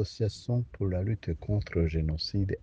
l'Association pour la lutte contre le génocide,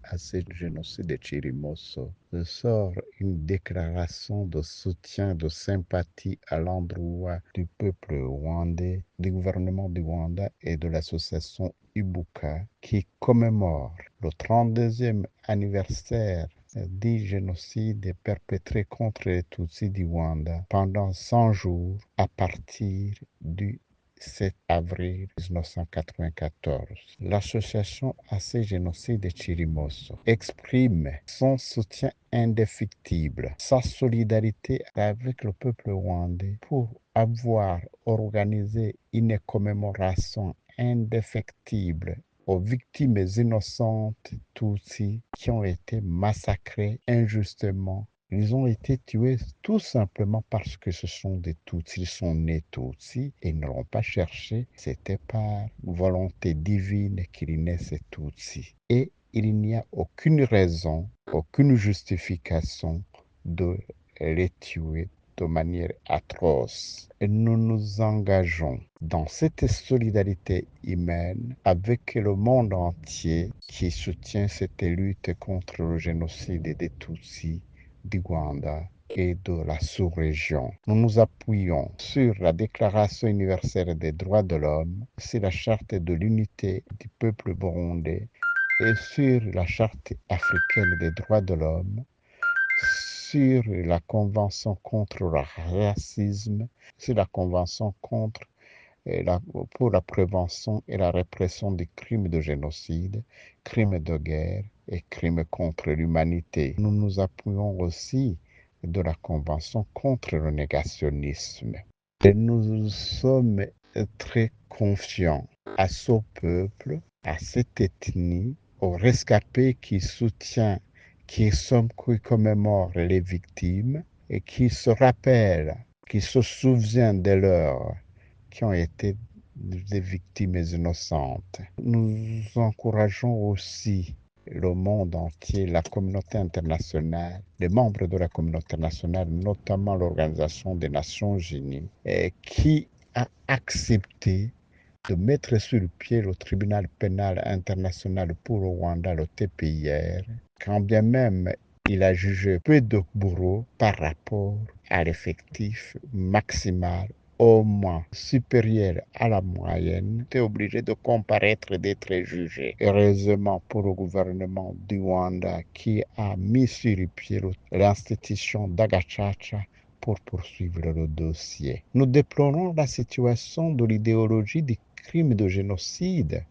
Génocide de Chirimoso, sort une déclaration de soutien, de sympathie à l'endroit du peuple rwandais, du gouvernement du Rwanda et de l'association Ibuka qui commémore le 32e anniversaire du génocide perpétré contre les Tutsis du Rwanda pendant 100 jours à partir du 7 avril 1994. L'association AC Génocide de Chirimoso exprime son soutien indéfectible, sa solidarité avec le peuple rwandais pour avoir organisé une commémoration indéfectible aux victimes innocentes Tutsis qui ont été massacrées injustement. Ils ont été tués tout simplement parce que ce sont des Tutsis, ils sont nés Tutsis et ils ne l'ont pas cherché. C'était par volonté divine qu'ils naissent Tutsis. Et il n'y a aucune raison, aucune justification de les tuer de manière atroce. Et nous nous engageons dans cette solidarité humaine avec le monde entier qui soutient cette lutte contre le génocide des Tutsis du Rwanda et de la sous-région. Nous nous appuyons sur la Déclaration universelle des droits de l'homme, sur la Charte de l'unité du peuple burundais et sur la Charte africaine des droits de l'homme, sur la Convention contre le racisme, sur la Convention pour la prévention et la répression des crimes de génocide, crimes de guerre et crimes contre l'humanité. Nous nous appuyons aussi de la Convention contre le négationnisme. Et nous sommes très confiants à ce peuple, à cette ethnie, aux rescapés qui commémorent les victimes et qui se rappellent, qui se souviennent de leurs qui ont été des victimes innocentes. Nous encourageons aussi le monde entier, la communauté internationale, les membres de la communauté internationale, notamment l'Organisation des Nations Unies, qui a accepté de mettre sur le pied le tribunal pénal international pour le Rwanda, le TPIR, quand bien même il a jugé peu de bourreaux par rapport à l'effectif maximal au moins supérieur à la moyenne, était obligé de comparaître et d'être jugé. Heureusement pour le gouvernement du Rwanda qui a mis sur le pied l'institution d'Agachacha pour poursuivre le dossier. Nous déplorons la situation de l'idéologie du crime de génocide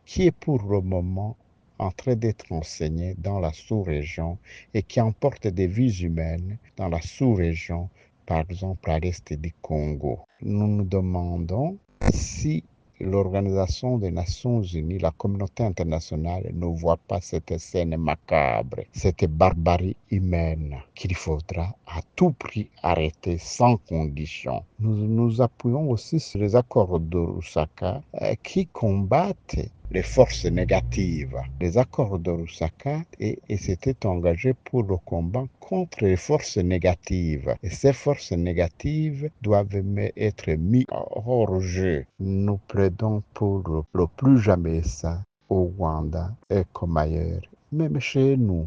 qui est pour le moment en train d'être enseignée dans la sous-région et qui emporte des vies humaines dans la sous-région, par exemple à l'est du Congo. Nous nous demandons si l'Organisation des Nations Unies, la communauté internationale, ne voit pas cette scène macabre, cette barbarie humaine qu'il faudra à tout prix arrêter sans condition. Nous nous appuyons aussi sur les accords de Lusaka qui combattent les forces négatives. Les accords de Lusaka et s'étaient engagés pour le combat contre les forces négatives. Et ces forces négatives doivent être mises hors jeu. Nous plaidons pour le plus jamais ça au Rwanda et comme ailleurs, même chez nous.